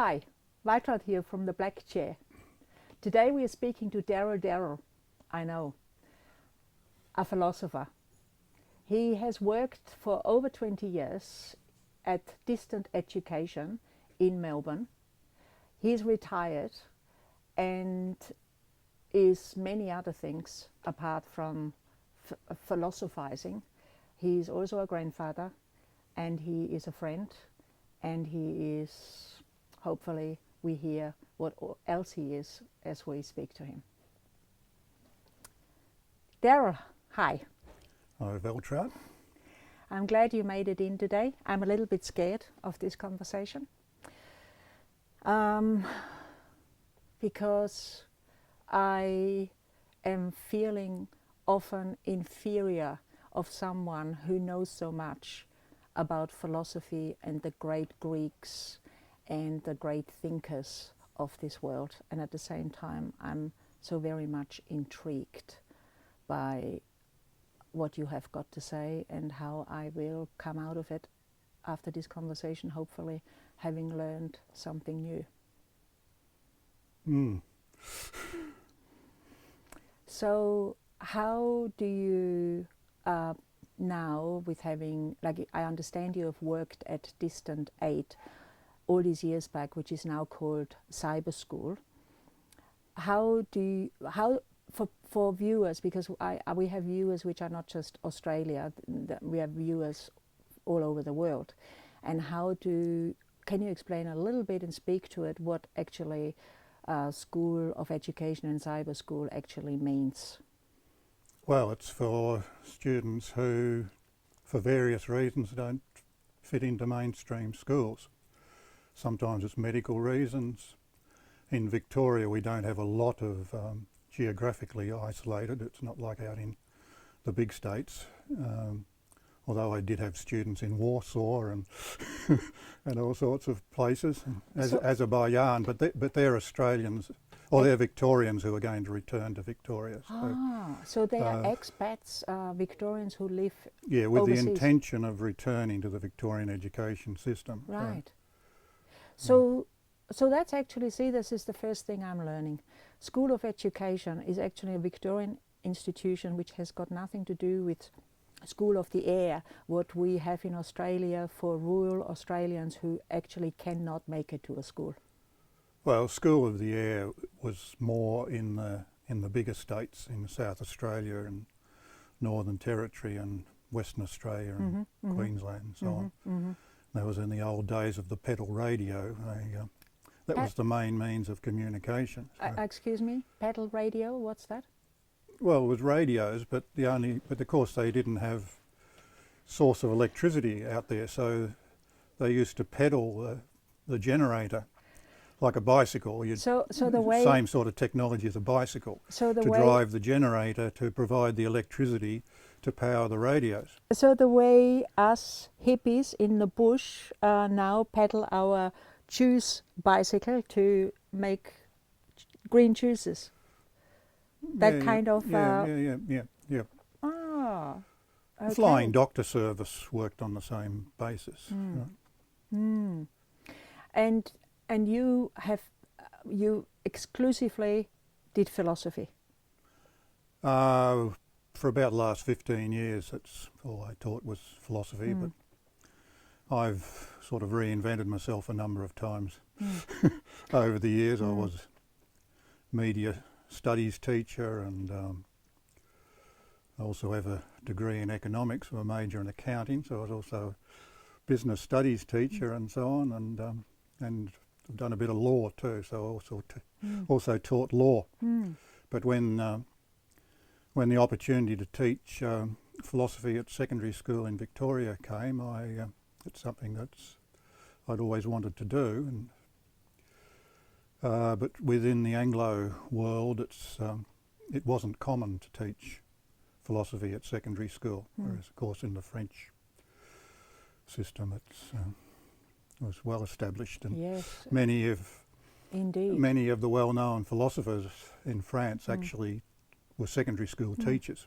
Hi, Weitraud here from the Black Chair. Today we are speaking to Darrell Darrell, I know, a philosopher. He has worked for over 20 years at distant education in Melbourne. He's retired and is many other things apart from philosophizing. He's also a grandfather and he is a friend, and he is, hopefully we hear what else he is as we speak to him. Darrell, hi. Hi, Veltrout. I'm glad you made it in today. I'm a little bit scared of this conversation because I am feeling often inferior of someone who knows so much about philosophy and the great Greeks and the great thinkers of this world. And at the same time, I'm so very much intrigued by what you have got to say and how I will come out of it after this conversation, hopefully having learned something new. So how do you now, with having, like, I understand you have worked at Distant 8 all these years back, which is now called Cyber School. How for viewers, because we have viewers which are not just Australia, we have viewers all over the world, and can you explain a little bit and speak to it what actually School of Education and Cyber School actually means? Well, it's for students who, for various reasons, don't fit into mainstream schools. Sometimes it's medical reasons. In Victoria we don't have a lot of geographically isolated. It's not like out in the big states. Although I did have students in Warsaw and and all sorts of places, Azerbaijan, but they're Australians, or they're Victorians who are going to return to Victoria. So they are expats, Victorians who live with overseas. the intention of returning to the Victorian education system. Right. So that's actually, see, this is the first thing I'm learning. School of Education is actually a Victorian institution which has got nothing to do with School of the Air, what we have in Australia for rural Australians who actually cannot make it to a school. Well, School of the Air was more in the bigger states, in South Australia and Northern Territory and Western Australia and Queensland and so on. That was in the old days of the pedal radio. That was the main means of communication. Excuse me, pedal radio, what's that? Well, it was radios, but of course they didn't have source of electricity out there, so they used to pedal the generator like a bicycle. So the way, same sort of technology as a bicycle, to drive the generator to provide the electricity to power the radios. So the way us hippies in the bush now pedal our juice bicycle to make green juices. That kind of... Yeah. Ah, okay. The Flying Doctor Service worked on the same basis. And you exclusively did philosophy? For about the last 15 years, that's all I taught was philosophy, but I've sort of reinvented myself a number of times over the years. I was media studies teacher, and I also have a degree in economics with a major in accounting, so I was also a business studies teacher and so on, and I've done a bit of law too, so I also taught law. But when the opportunity to teach philosophy at secondary school in Victoria came, it's something I'd always wanted to do, and but within the Anglo world, it wasn't common to teach philosophy at secondary school, whereas of course in the French system it was well established, and yes, many of the well-known philosophers in France actually were secondary school teachers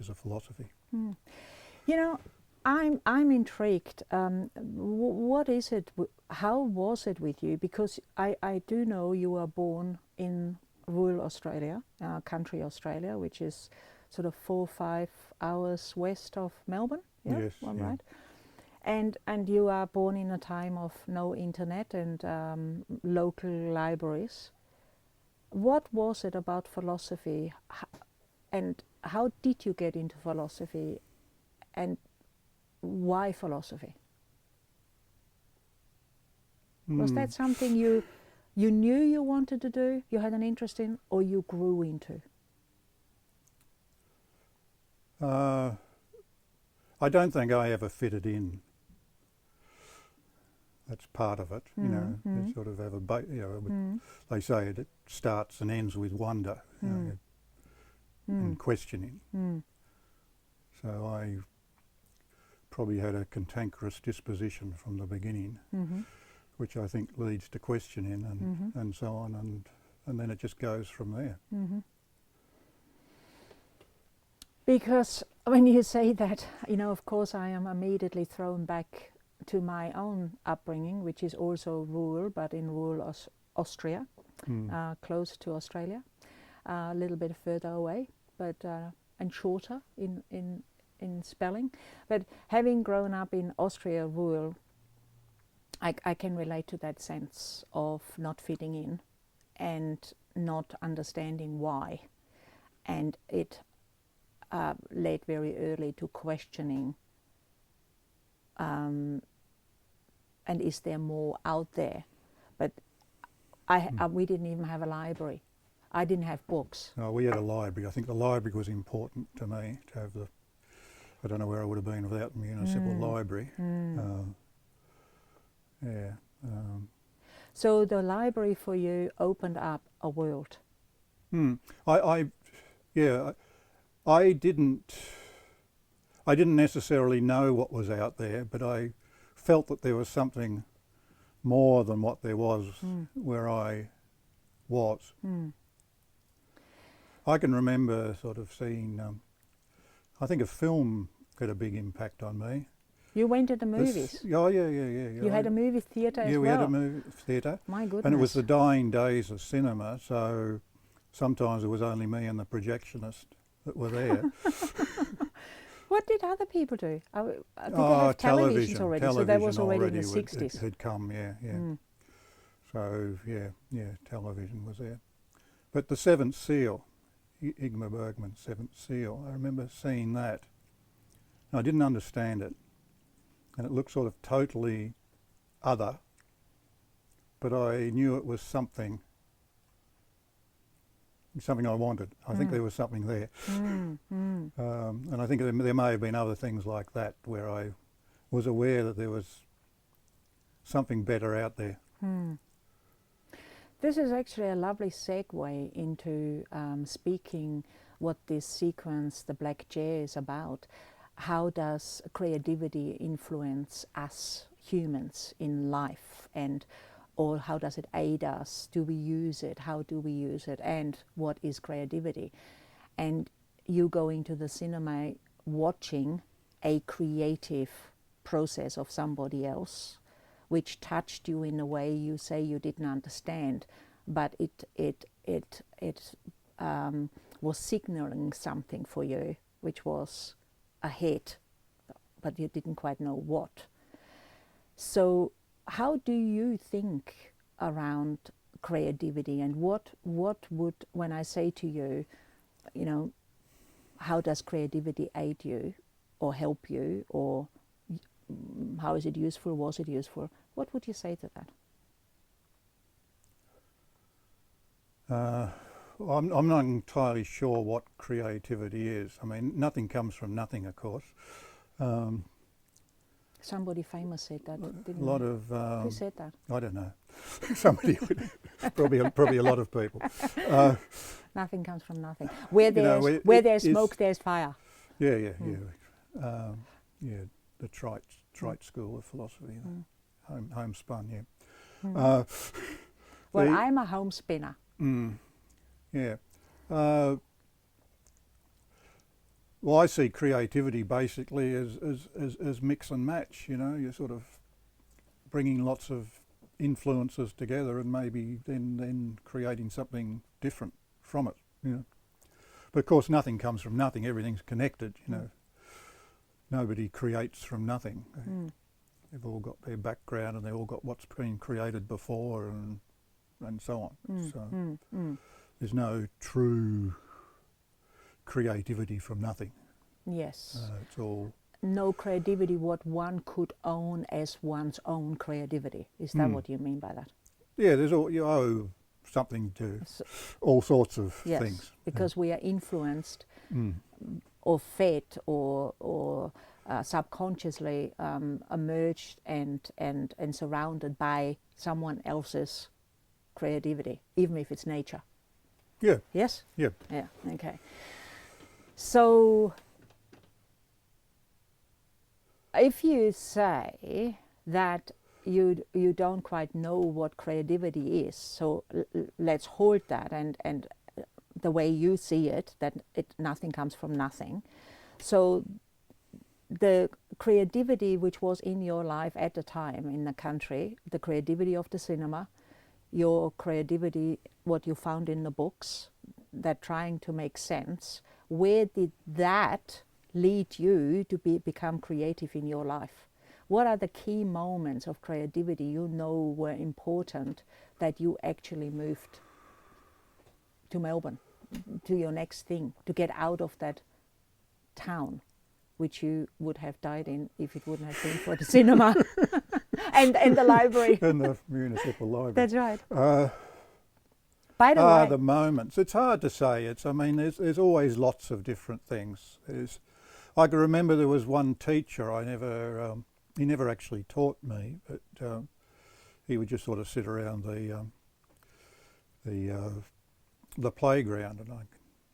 of philosophy. You know, I'm intrigued. What is it? How was it with you? Because I do know you were born in rural Australia, country Australia, which is sort of 4 or 5 hours west of Melbourne. Yeah, Yes, I'm yeah. right. And you are born in a time of no internet and local libraries. What was it about philosophy, and how did you get into philosophy, and why philosophy? Was that something you knew you wanted to do, you had an interest in, or you grew into? I don't think I ever fitted in. That's part of it, you know. You sort of have they say it starts and ends with wonder, you know, and questioning. So I probably had a cantankerous disposition from the beginning, which I think leads to questioning and so on, and then it just goes from there. Because when you say that, you know, of course I am immediately thrown back to my own upbringing, which is also rural, but in rural Austria, close to Australia, a little bit further away, but and shorter in spelling. But having grown up in Austria rural, I can relate to that sense of not fitting in and not understanding why. And it led very early to questioning, and is there more out there? But we didn't even have a library. I didn't have books. No, we had a library. I think the library was important to me, to have the, I don't know where I would have been without the municipal library. So the library for you opened up a world. I didn't necessarily know what was out there, but I felt that there was something more than what there was where I was. I can remember sort of seeing, I think a film had a big impact on me. You went to the movies? Yeah. You had a movie theatre as well? Yeah, we had a movie theatre. My goodness. And it was the dying days of cinema, so sometimes it was only me and the projectionist that were there. What did other people do? Did they have televisions already? Television So that was already in the would- 60s. It had come, yeah. So, television was there. But the Seventh Seal, Ingmar Bergman's Seventh Seal, I remember seeing that. And I didn't understand it. And it looked sort of totally other, but I knew it was something I wanted. I think there was something there. And I think there may have been other things like that where I was aware that there was something better out there. This is actually a lovely segue into speaking what this sequence, The Black Chair, is about. How does creativity influence us humans in life, or how does it aid us? Do we use it? How do we use it? And what is creativity? And you go into the cinema watching a creative process of somebody else, which touched you in a way you say you didn't understand, but it was signaling something for you, which was ahead, but you didn't quite know what. So how do you think around creativity, and what would, when I say to you, you know, how does creativity aid you or help you, or how is it useful, was it useful, what would you say to that? I'm not entirely sure what creativity is. I mean, nothing comes from nothing, of course. Somebody famous said that, didn't A lot they? of... Who said that? I don't know. Somebody would, probably a lot of people. Nothing comes from nothing. Where there's smoke, there's fire. Yeah. The trite school of philosophy, homespun, yeah. Well, I'm a homespinner. Yeah. Well, I see creativity basically as mix and match. You know, you're sort of bringing lots of influences together and maybe then creating something different from it. You know, but of course nothing comes from nothing. Everything's connected. You know, nobody creates from nothing. They've all got their background and they've all got what's been created before and so on. So there's no true creativity from nothing. Yes. It's all no creativity what one could own as one's own creativity. Is that what you mean by that? Yeah, there's all, you owe something to all sorts of yes, things. Because we are influenced or fed or subconsciously emerged and surrounded by someone else's creativity, even if it's nature. Yeah. Yes? Yeah. Yeah, okay. So if you say that you don't quite know what creativity is, so let's hold that and the way you see it, that nothing comes from nothing. So the creativity which was in your life at the time in the country, the creativity of the cinema, your creativity, what you found in the books, that trying to make sense, where did that lead you to become creative in your life? What are the key moments of creativity you know were important that you actually moved to Melbourne, to your next thing, to get out of that town, which you would have died in if it wouldn't have been for the cinema and the library. And the municipal library. That's right. By the way, the moments. It's hard to say. I mean, there's always lots of different things. I can remember there was one teacher he never actually taught me, but he would just sort of sit around the playground, and I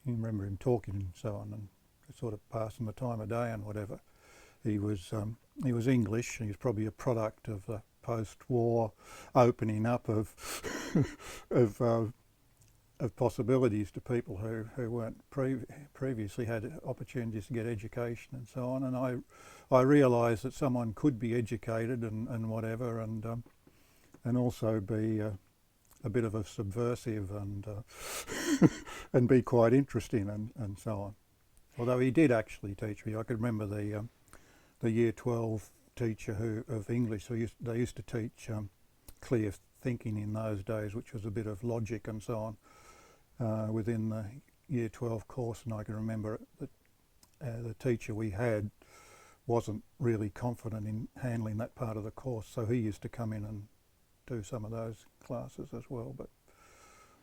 can remember him talking and so on, and sort of passing the time of day and whatever. He was English. He was probably a product of the post-war opening up of of possibilities to people who weren't previously had opportunities to get education and so on. And I realised that someone could be educated and whatever, and also be a bit of a subversive and be quite interesting and so on. Although he did actually teach me. I could remember the Year 12 teacher of English. They used to teach clear thinking in those days, which was a bit of logic and so on within the Year 12 course. And I can remember that the teacher we had wasn't really confident in handling that part of the course, so he used to come in and do some of those classes as well. But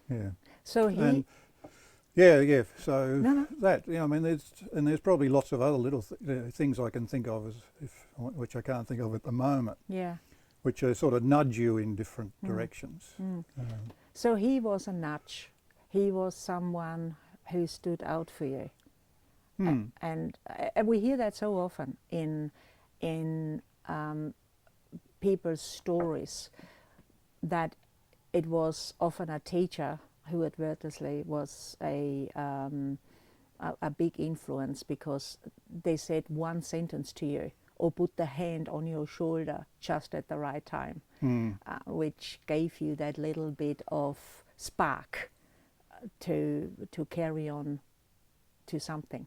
yeah. So he. Yeah. So No. that, I mean, there's probably lots of other little things I can think of which I can't think of at the moment. Yeah. Which sort of nudge you in different directions. So he was a nudge. He was someone who stood out for you. And we hear that so often in people's stories, that it was often a teacher who advertently was a big influence, because they said one sentence to you or put the hand on your shoulder just at the right time, which gave you that little bit of spark to carry on to something.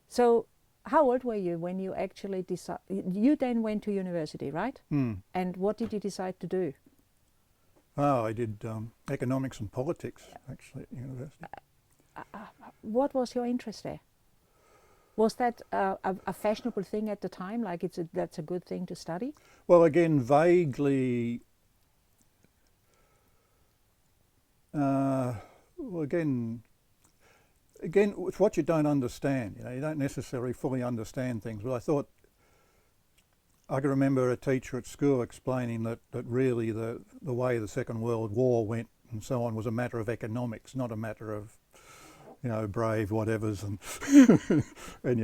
So how old were you when you actually decided? You then went to university, right? And what did you decide to do? Oh, I did economics and politics, actually, at university. What was your interest there? Was that a fashionable thing at the time, like that's a good thing to study? Well, again, vaguely, again, it's what you don't understand. You don't necessarily fully understand things. But I can remember a teacher at school explaining that really the way the Second World War went and so on was a matter of economics, not a matter of brave whatevers and and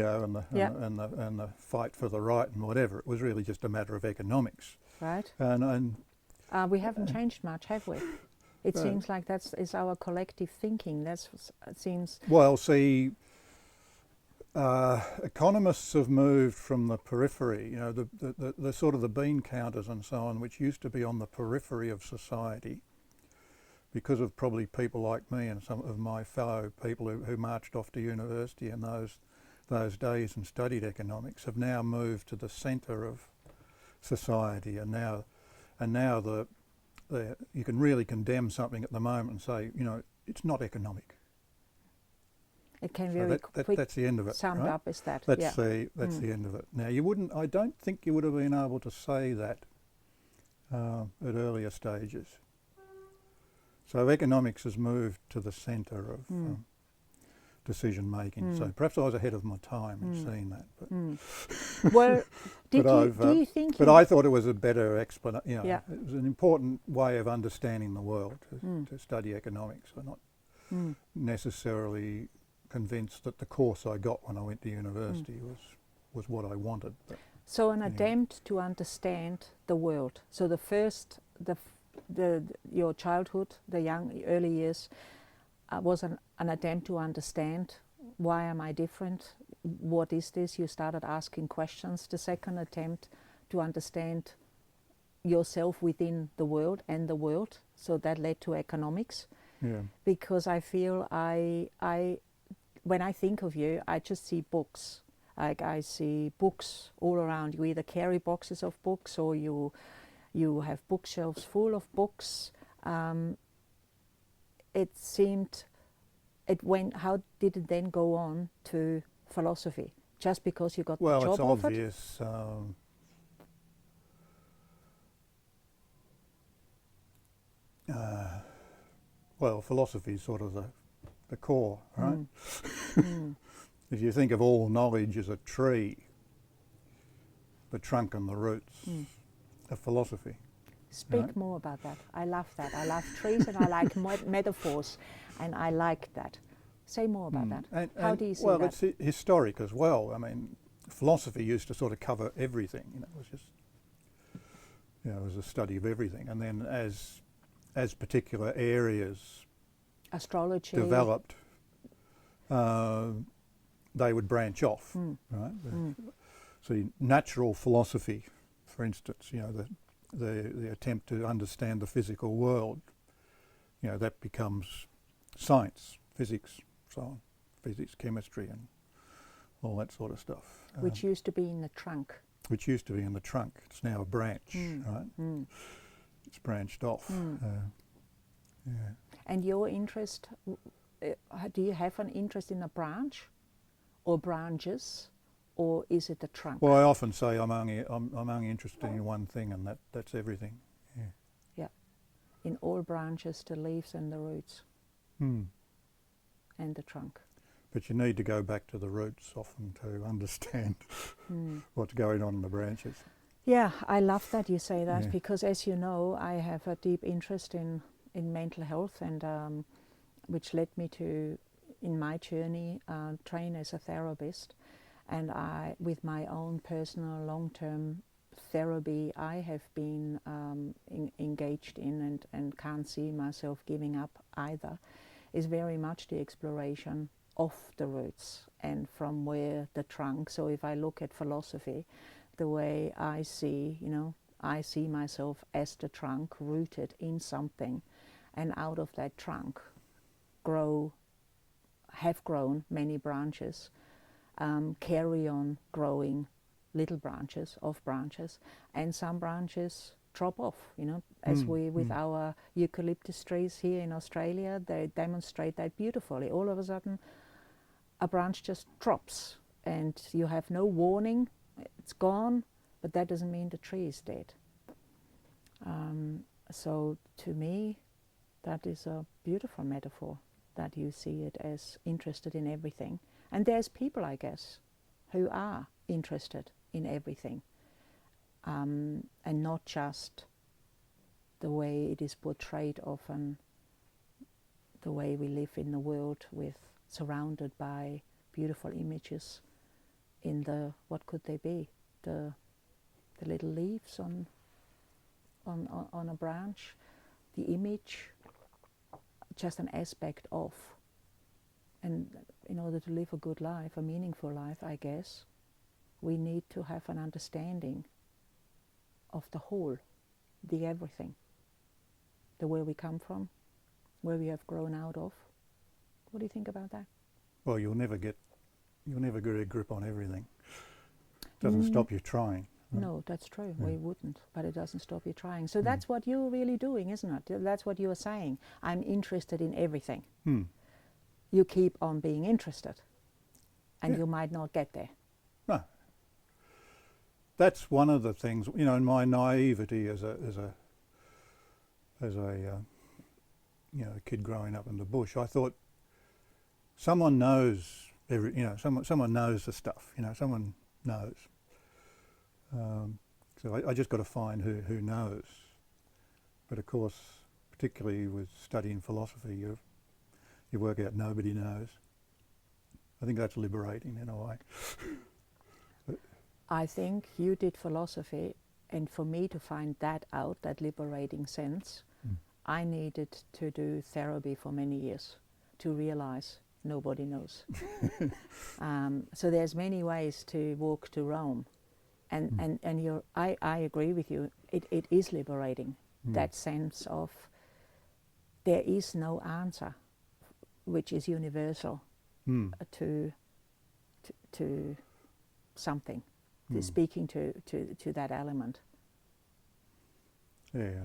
the fight for the right and whatever. It was really just a matter of economics. Right. And we haven't changed much, have we? It seems like is our collective thinking. It seems. Well, see, Economists have moved from the periphery, you know, the sort of the bean counters and so on, which used to be on the periphery of society, because of probably people like me and some of my fellow people who marched off to university in those days and studied economics, have now moved to the centre of society, and now you can really condemn something at the moment and say, you know, it's not economic. It can So very quick that's the end of it. summed right? up as that. That's the end of it. Now I don't think you would have been able to say that at earlier stages. So economics has moved to the centre of decision making. So perhaps I was ahead of my time in seeing that. But Well, do you think? But I thought it was a better explanation. You know, Yeah. it was an important way of understanding the world to study economics. I'm not necessarily convinced that the course I got when I went to university was what I wanted. But So an attempt to understand the world. So your childhood, the early years, was an attempt to understand, why am I different? What is this? You started asking questions. The second attempt to understand yourself within the world and the world. So that led to economics. yeah, Because I feel when I think of you, I just see books. Like I see books all around. You either carry boxes of books or you have bookshelves full of books. It seemed, how did it then go on to philosophy? Just because you got the job it's offered? obvious. Philosophy is sort of the core, right? If you think of all knowledge as a tree, the trunk and the roots of philosophy. Speak Right. more about that. I love that. I love trees and I like metaphors, and I like that. Say more about that. How do you see that? Well, it's historic as well. I mean, philosophy used to sort of cover everything. You know, it was just, you know, it was a study of everything. And then as particular areas Astrology. developed, they would branch off, right? So natural philosophy, for instance, you know, the attempt to understand the physical world, you know, that becomes science, physics, so on, physics, chemistry, and all that sort of stuff. Which used to be in the trunk. Which used to be in the trunk. It's now a branch, right? It's branched off. Yeah. And your interest, do you have an interest in a branch or branches, or is it the trunk? Well, I often say I'm only interested in one thing, and that's everything. Yeah. Yeah. In all branches, the leaves and the roots and the trunk. But you need to go back to the roots often to understand what's going on in the branches. Yeah, I love that you say that, Yeah. because as you know, I have a deep interest in mental health, and which led me to, in my journey, train as a therapist. And with my own personal long-term therapy, I have been engaged in and can't see myself giving up either, is very much the exploration of the roots and from where the trunk. So if I look at philosophy, the way I see, you know, I see myself as the trunk rooted in something, and out of that trunk have grown many branches, carry on growing little branches of branches, and some branches drop off, you know, as we with our eucalyptus trees here in Australia, they demonstrate that beautifully. All of a sudden a branch just drops and you have no warning, it's gone, but that doesn't mean the tree is dead. So to me, that is a beautiful metaphor, that you see it as interested in everything. And there's people, I guess, who are interested in everything, and not just the way it is portrayed often, the way we live in the world with surrounded by beautiful images in the, what could they be, the little leaves on a branch, the image, just an aspect of. And in order to live a good life, a meaningful life, I guess, we need to have an understanding of the whole, the everything, the where we come from, where we have grown out of. What do you think about that? Well, you'll never get a grip on everything. Doesn't stop you trying. Right? No, that's true. We wouldn't, but it doesn't stop you trying. So that's what you're really doing, isn't it? That's what you're saying. I'm interested in everything. You keep on being interested, and you might not get there. No. That's one of the things, you know, in my naivety as a kid growing up in the bush, I thought someone knows someone knows the stuff, someone knows. So I just got to find who knows. But of course, particularly with studying philosophy, you work out nobody knows. I think that's liberating in a way. I think you did philosophy, and for me to find that out, that liberating sense, I needed to do therapy for many years to realize nobody knows. So there's many ways to walk to Rome, and I agree with you. It is liberating, that sense of there is no answer, which is universal to something. Speaking to that element. Yeah,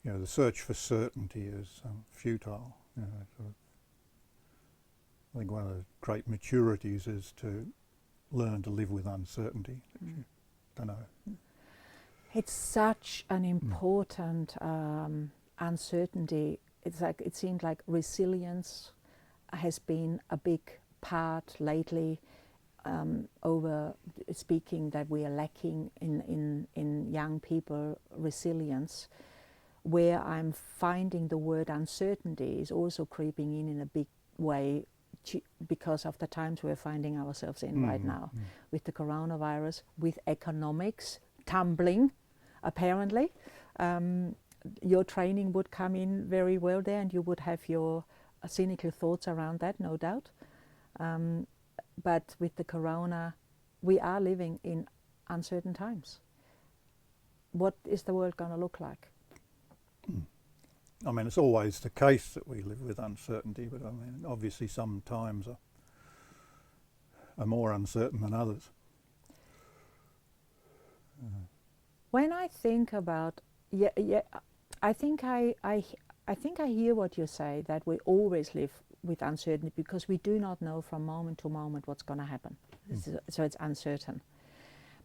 and the search for certainty is futile. I think one of the great maturities is to learn to live with uncertainty. You don't know. It's such an important uncertainty. It's like it seems like resilience has been a big part lately. Over speaking that we are lacking in young people resilience, where I'm finding the word uncertainty is also creeping in a big way because of the times we're finding ourselves in right now, with the coronavirus, with economics tumbling, apparently. Your training would come in very well there, and you would have your cynical thoughts around that, no doubt. But with the corona, we are living in uncertain times. What is the world going to look like? I mean, it's always the case that we live with uncertainty, but I mean, obviously some times are more uncertain than others. When I think about, I think I hear what you say, that we always live with uncertainty because we do not know from moment to moment what's going to happen. So it's uncertain.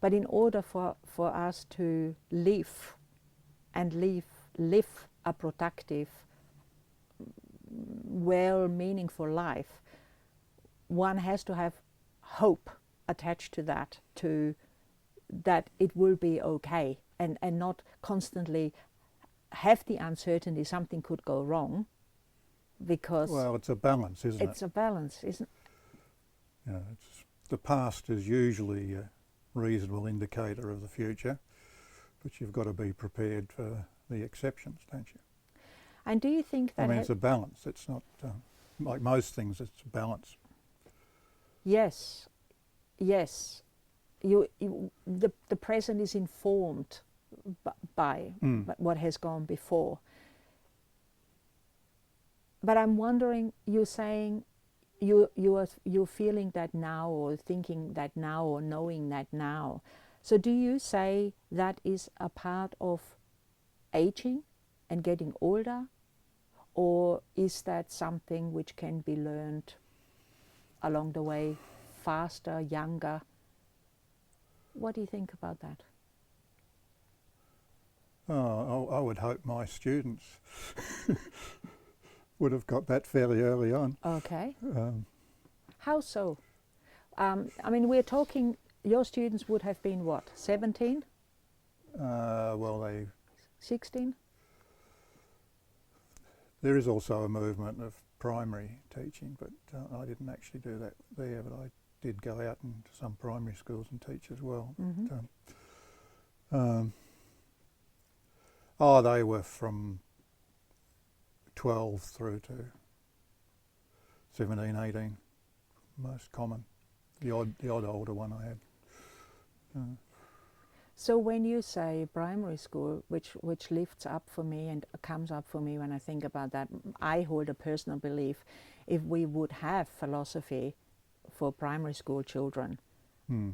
But in order for us to live a productive, well, meaningful life, one has to have hope attached to that it will be okay, and not constantly have the uncertainty something could go wrong. Because it's a balance, isn't it? It's a balance, isn't it? The past is usually a reasonable indicator of the future, but you've got to be prepared for the exceptions, don't you? And do you think that... it's a balance. It's not, like most things, it's a balance. Yes. The present is informed by what has gone before. But I'm wondering, you're saying you're feeling that now, or thinking that now, or knowing that now. So do you say that is a part of aging and getting older, or is that something which can be learned along the way, faster, younger? What do you think about that? I would hope my students would have got that fairly early on. Okay. How so? I mean, we're talking, your students would have been what, 17? They 16? There is also a movement of primary teaching, but I didn't actually do that there, but I did go out into some primary schools and teach as well. They were from 12 through to 17, 18, most common. The odd older one I had. So when you say primary school, which lifts up for me and comes up for me when I think about that, I hold a personal belief, if we would have philosophy for primary school children,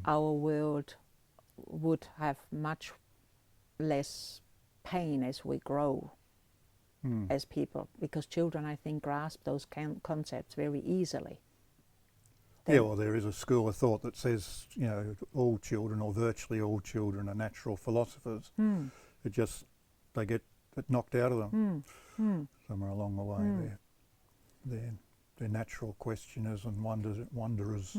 our world would have much less pain as we grow as people, because children, I think, grasp those concepts very easily. Yeah, well, there is a school of thought that says, you know, all children, or virtually all children, are natural philosophers. It just, they get it knocked out of them somewhere along the way. They're natural questioners and wanderers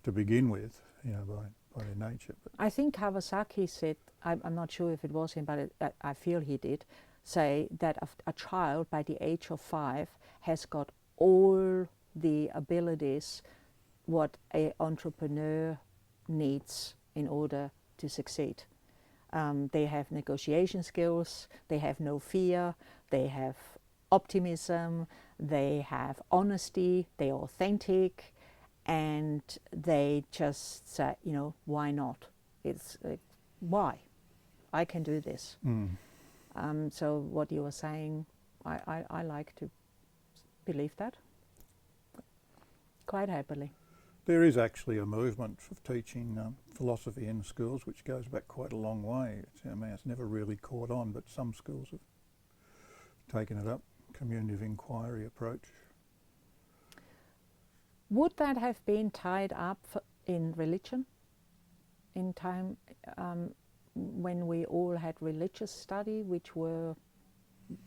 to begin with, you know, by their nature. But I think Kawasaki said, I'm not sure if it was him, but I feel he did, say that a child by the age of 5 has got all the abilities what an entrepreneur needs in order to succeed. They have negotiation skills, they have no fear, they have optimism, they have honesty, they're authentic, and they just say, you know, why not? It's why? I can do this. So what you were saying, I like to believe that quite happily. there is actually a movement of teaching philosophy in schools, which goes back quite a long way. It's never really caught on, but some schools have taken it up, community of inquiry approach. Would that have been tied up in religion in time when we all had religious study, which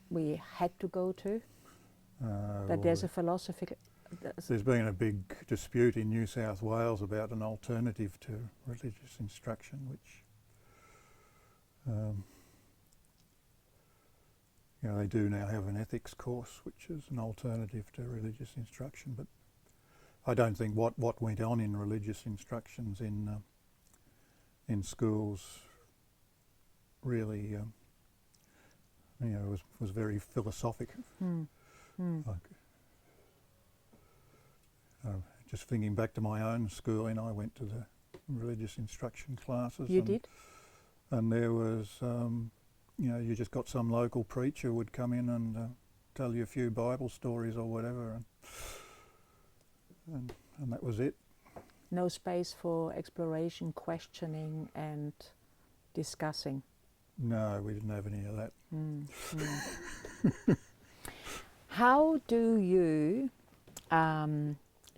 we had to go to? That there's a philosophy. There's been a big dispute in New South Wales about an alternative to religious instruction, which they do now have an ethics course, which is an alternative to religious instruction. But I don't think what went on in religious instructions in schools really was very philosophic. Just thinking back to my own schooling, I went to the religious instruction classes. You did? And there was, you just got some local preacher would come in and tell you a few Bible stories or whatever, and that was it. No space for exploration, questioning and discussing? No, we didn't have any of that. How do you,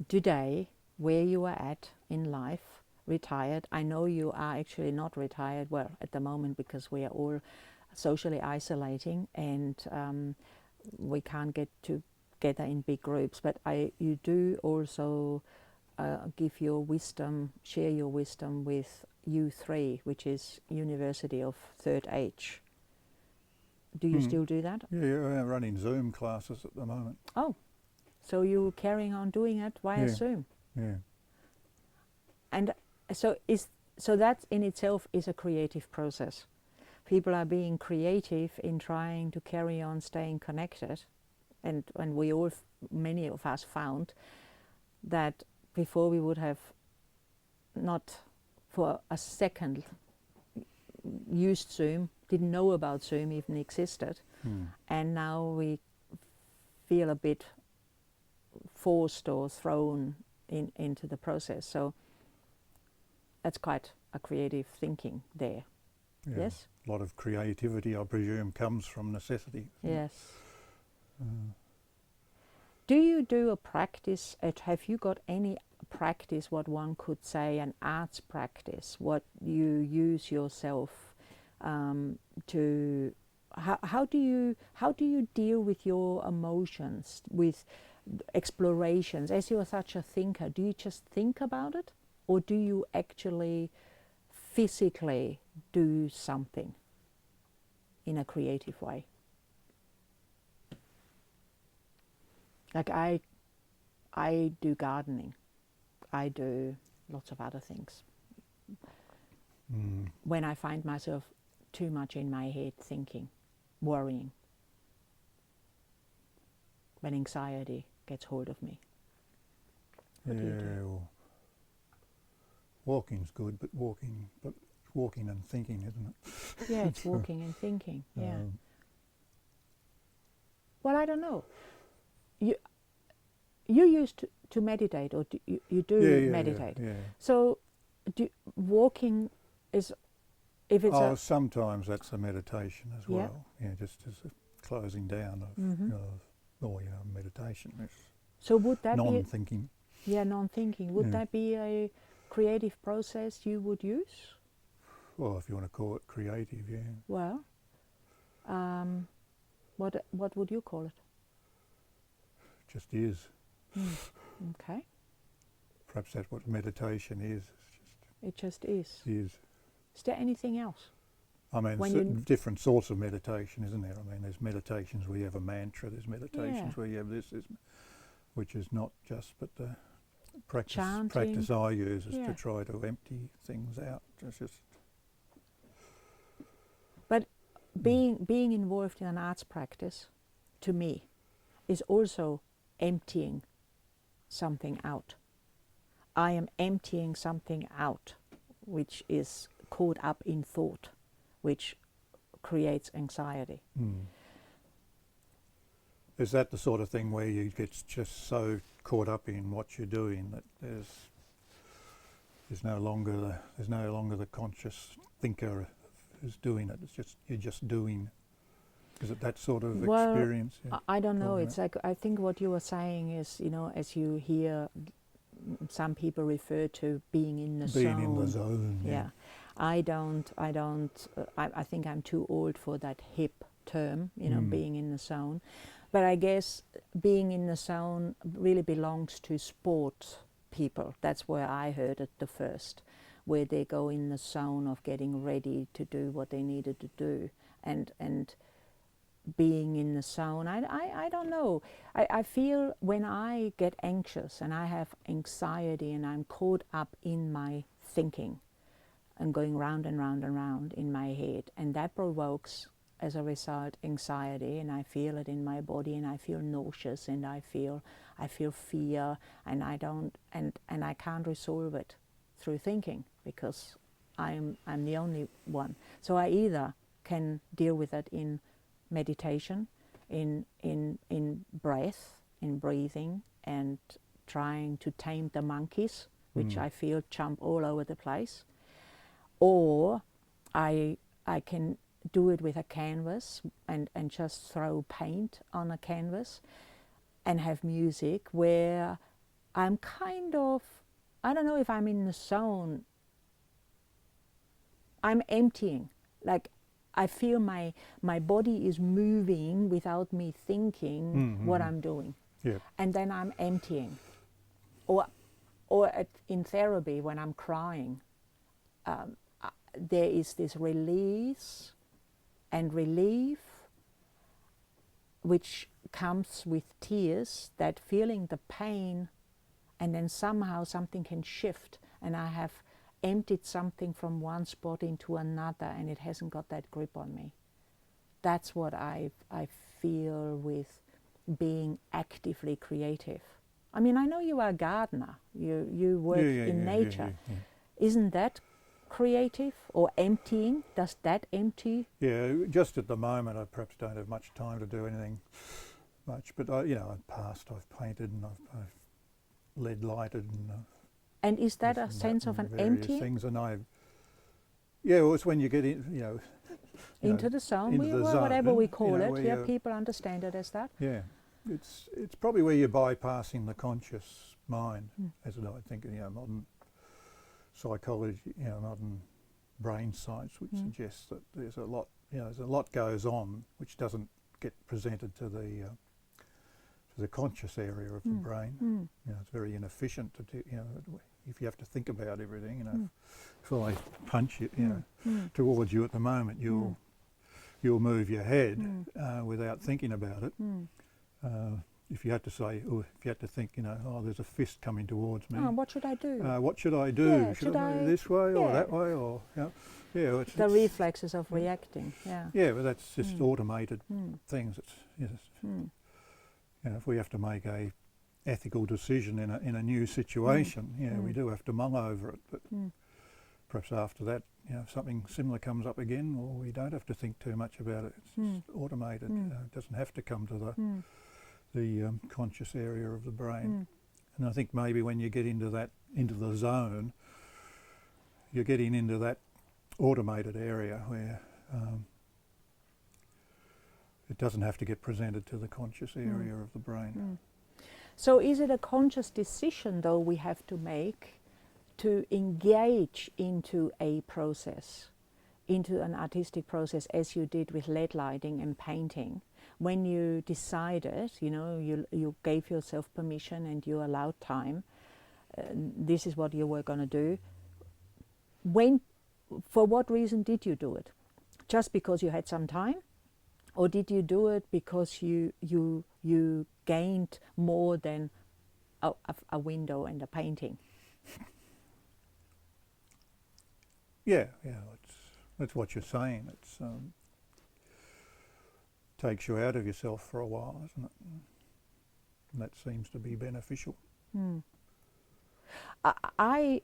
today, where you are at in life, retired, I know you are actually not retired, well, at the moment, because we are all socially isolating and we can't get together in big groups, but you do also give your wisdom, share your wisdom with U3, which is University of Third Age. Do you still do that? Yeah, I'm running Zoom classes at the moment. Oh, so you're carrying on doing it via Zoom? Yeah. And so that in itself is a creative process. People are being creative in trying to carry on staying connected, and we all, many of us, found that before we would have not for a second used Zoom, didn't know about Zoom even existed, and now we feel a bit forced or thrown into the process. So that's quite a creative thinking there. Yeah. Yes? A lot of creativity, I presume, comes from necessity. Yes. Do you do a practice, have you got any practice, what one could say, an arts practice, what you use yourself to, how do you deal with your emotions, with explorations? As you are such a thinker, do you just think about it, or do you actually physically do something in a creative way? Like I do gardening. I do lots of other things. When I find myself too much in my head thinking, worrying, when anxiety gets hold of me. What do you do? Well, walking's good, but walking and thinking, isn't it? Yeah, it's walking and thinking. Yeah. Um, Well, I don't know. You used to meditate, or you do meditate. Yeah. So, walking is, if it's a Sometimes that's a meditation as Yeah. well. Yeah, just as a closing down of, meditation. It's so would that non-thinking. non-thinking? Would Yeah. that be a creative process you would use? Well, if you want to call it creative, yeah. Well, what would you call it? Just is. Okay, Perhaps that's what meditation is. it just is. Is. Is there anything else? I mean, When different sorts of meditation, isn't there? I mean, there's meditations where you have a mantra. There's meditations where you have this, which is not just, but the practice I use is to try to empty things out. It's just. But being involved in an arts practice, to me, is also emptying something out. I am emptying something out, which is caught up in thought, which creates anxiety. Is that the sort of thing where you get just so caught up in what you're doing that there's no longer the conscious thinker who's doing it? It's just you're just doing. Is it that sort of experience? I don't know. It's like, I think what you were saying is, as you hear some people refer to being in the zone. Being in the zone. Yeah. I think I'm too old for that hip term, being in the zone. But I guess being in the zone really belongs to sport people. That's where I heard it the first, where they go in the zone of getting ready to do what they needed to do. And being in the zone, I don't know. I feel when I get anxious and I have anxiety and I'm caught up in my thinking and going round and round and round in my head, and that provokes, as a result, anxiety, and I feel it in my body, and I feel nauseous, and I feel fear, and I can't resolve it through thinking, because I'm the only one. So I either can deal with it in meditation, in breath, in breathing, and trying to tame the monkeys, which I feel jump all over the place, or I can do it with a canvas and just throw paint on a canvas and have music where I'm kind of, I don't know if I'm in the zone, I'm emptying, like I feel my body is moving without me thinking what I'm doing. Yeah. And then I'm emptying. Or in therapy, when I'm crying, there is this release and relief, which comes with tears, that feeling the pain, and then somehow something can shift, and I have emptied something from one spot into another, and it hasn't got that grip on me. That's what I feel with being actively creative. I mean, I know you are a gardener. You work in nature. Yeah. Isn't that creative or emptying? Does that empty? Yeah, just at the moment I perhaps don't have much time to do anything much, but I've painted and I've lead lighted and is that a sense of an emptying? Things, and well, it's when you get in, into the zone, into the zone, whatever we call it. Yeah, you're, people understand it as that. Yeah, it's probably where you're bypassing the conscious mind, as I think modern psychology, modern brain science, which suggests that there's a lot goes on which doesn't get presented to the conscious area of the brain. It's very inefficient to do, if you have to think about everything. If I punch it, towards you at the moment, you'll move your head without thinking about it. If you had to think, there's a fist coming towards me. Oh, what should I do? What should I do? Yeah, should I move this way or that way, or it's the reflexes of reacting. Yeah. Yeah, but that's just automated things. If we have to make a ethical decision in a new situation, we do have to mull over it. But perhaps after that, if something similar comes up again, well, we don't have to think too much about it. It's just automated. It doesn't have to come to the conscious area of the brain. And I think maybe when you get into the zone, you're getting into that automated area where it doesn't have to get presented to the conscious area of the brain. So is it a conscious decision, though, we have to make to engage into a process, into an artistic process, as you did with lead lighting and painting? When you decided, you gave yourself permission and you allowed time, this is what you were going to do. For what reason did you do it? Just because you had some time? Or did you do it because you gained more than a window and a painting? Yeah, that's what you're saying. It's takes you out of yourself for a while, isn't it? And that seems to be beneficial. I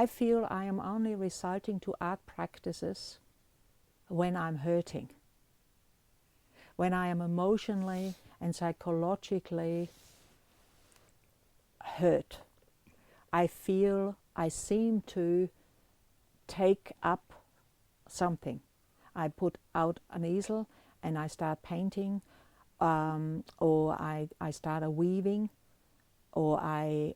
feel I am only resorting to art practices when I'm hurting, when I am emotionally and psychologically hurt. I seem to take up something. I put out an easel and I start painting, or I start a weaving, or I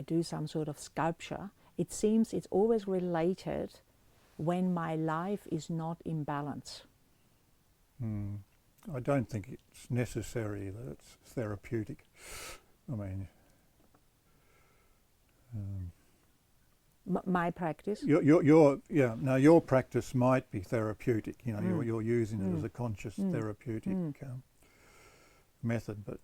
do some sort of sculpture. It seems it's always related when my life is not in balance. I don't think it's necessary that it's therapeutic. I mean, my practice. Your practice might be therapeutic. You're using it as a conscious therapeutic method, but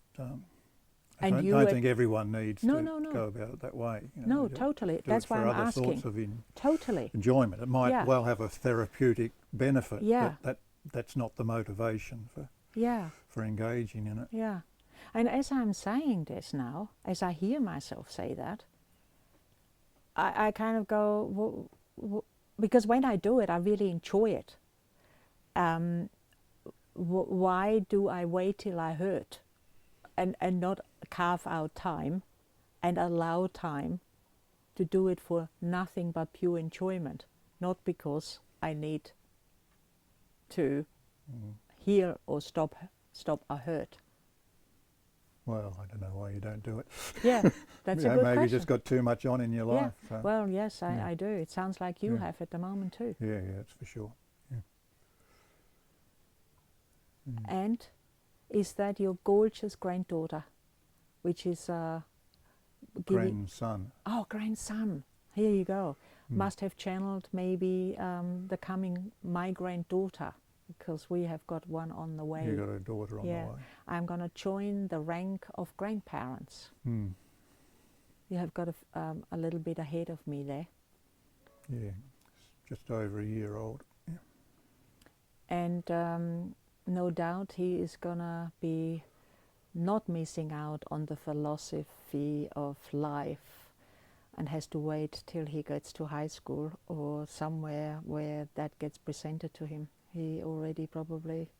I don't think everyone needs to go about it that way. No, totally. That's why I'm asking. For other sorts of totally enjoyment, it might well have a therapeutic benefit. Yeah. But that's not the motivation for engaging in it. Yeah, and as I'm saying this now, as I hear myself say that, I kind of go, because when I do it, I really enjoy it. Why do I wait till I hurt and not carve out time and allow time to do it for nothing but pure enjoyment, not because I need to heal or stop a hurt? Well, I don't know why you don't do it. Yeah, that's a good maybe question. you just got too much on in your life. Yeah. So. Well, yes, I do. It sounds like you have at the moment too. Yeah, that's for sure. Yeah. And is that your gorgeous granddaughter, which is grandson? Oh, grandson. Here you go. Must have channeled maybe the coming my granddaughter, because we have got one on the way. You got a daughter on the way. I'm going to join the rank of grandparents. You have got a little bit ahead of me there. Yeah, just over a year old. Yeah. And no doubt he is going to be not missing out on the philosophy of life and has to wait till he gets to high school or somewhere where that gets presented to him. He already probably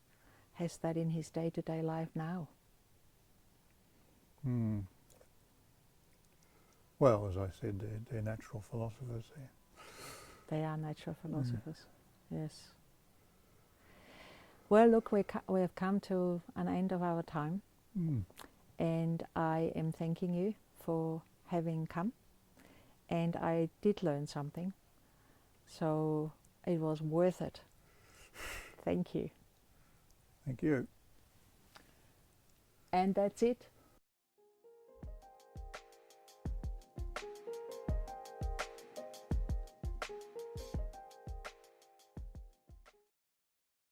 has that in his day-to-day life now. Well, as I said, they're natural philosophers. They are natural philosophers, yes. Well, look, we have come to an end of our time, and I am thanking you for having come, and I did learn something, so it was worth it. Thank you. Thank you. And that's it